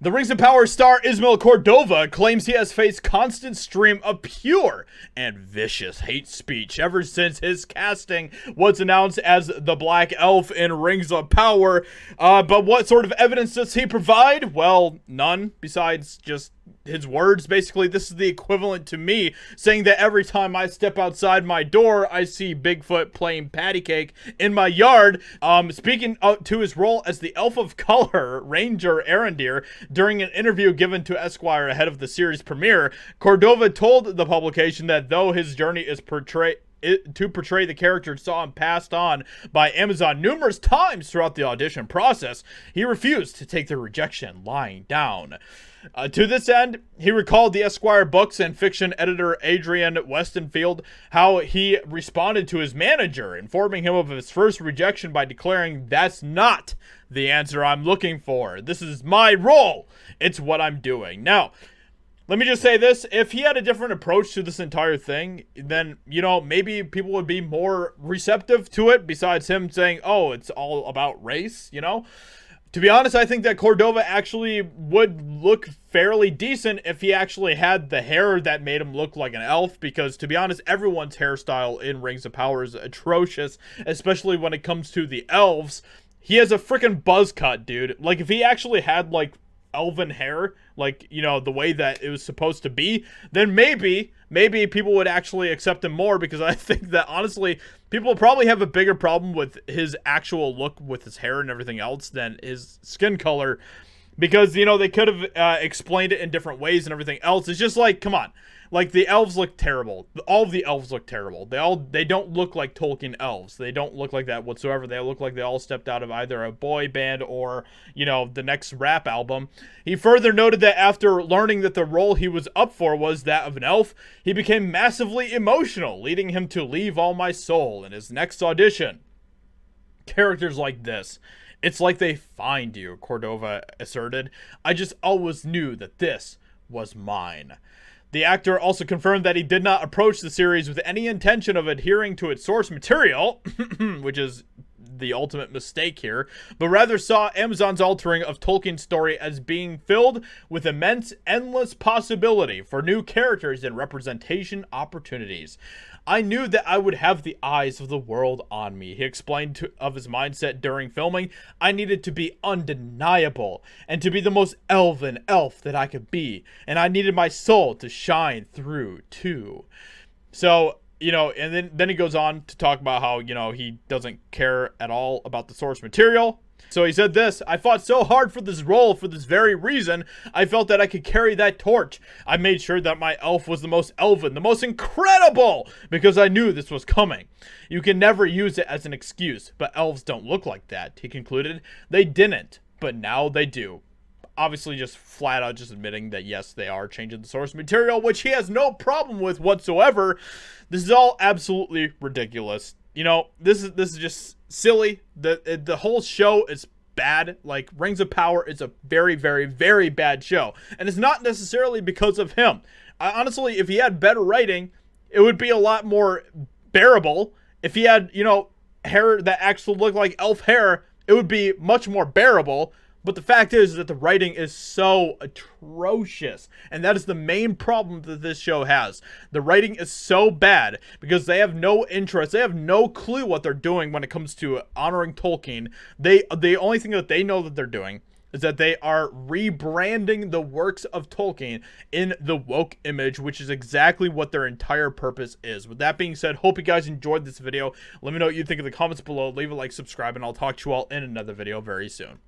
The Rings of Power star Ismael Cordova claims he has faced constant stream of pure and vicious hate speech ever since his casting was announced as the Black Elf in Rings of Power. But what sort of evidence does he provide? Well, none, besides just his words. Basically, this is the equivalent to me saying that every time I step outside my door, I see Bigfoot playing patty cake in my yard. Speaking to his role as the Elf of Color, Ranger Arendir, during an interview given to Esquire ahead of the series premiere, Cordova told the publication that though his journey is to portray the character saw him passed on by Amazon numerous times throughout the audition process, he refused to take the rejection lying down. To this end, he recalled the Esquire books and fiction editor Adrian Westenfeld how he responded to his manager, informing him of his first rejection by declaring, "That's not the answer I'm looking for. This is my role. It's what I'm doing." Now, let me just say this. If he had a different approach to this entire thing, then, maybe people would be more receptive to it, besides him saying, oh, it's all about race, To be honest, I think that Cordova actually would look fairly decent if he actually had the hair that made him look like an elf, because to be honest, everyone's hairstyle in Rings of Power is atrocious, especially when it comes to the elves. He has a freaking buzz cut, dude. Like, if he actually had, elven hair, the way that it was supposed to be, then maybe people would actually accept him more, because I think that, honestly, people probably have a bigger problem with his actual look with his hair and everything else than his skin color, because, they could have explained it in different ways and everything else. It's just come on. The elves look terrible. All of the elves look terrible. They don't look like Tolkien elves. They don't look like that whatsoever. They look like they all stepped out of either a boy band or, the next rap album. He further noted that after learning that the role he was up for was that of an elf, he became massively emotional, leading him to leave all my soul in his next audition. Characters like this, it's like they find you, Cordova asserted. I just always knew that this was mine. The actor also confirmed that he did not approach the series with any intention of adhering to its source material, which is the ultimate mistake here, but rather saw Amazon's altering of Tolkien's story as being filled with immense, endless possibility for new characters and representation opportunities. I knew that I would have the eyes of the world on me, he explained of his mindset during filming. I needed to be undeniable and to be the most elven elf that I could be, and I needed my soul to shine through too. So, and then he goes on to talk about how, he doesn't care at all about the source material. So he said this: I fought so hard for this role for this very reason. I felt that I could carry that torch. I made sure that my elf was the most elven, the most incredible, because I knew this was coming. You can never use it as an excuse, but elves don't look like that, he concluded. They didn't, but now they do. Obviously just flat out just admitting that yes, they are changing the source material, which he has no problem with whatsoever. This is all absolutely ridiculous. This is just silly. The whole show is bad. Rings of Power is a very, very, very bad show, and it's not necessarily because of him. Honestly, if he had better writing, it would be a lot more bearable. If he had, hair that actually looked like elf hair, it would be much more bearable. But the fact is that the writing is so atrocious, and that is the main problem that this show has. The writing is so bad because they have no interest. They have no clue what they're doing when it comes to honoring Tolkien. The only thing that they know that they're doing is that they are rebranding the works of Tolkien in the woke image, which is exactly what their entire purpose is. With that being said, hope you guys enjoyed this video. Let me know what you think in the comments below. Leave a like, subscribe, and I'll talk to you all in another video very soon.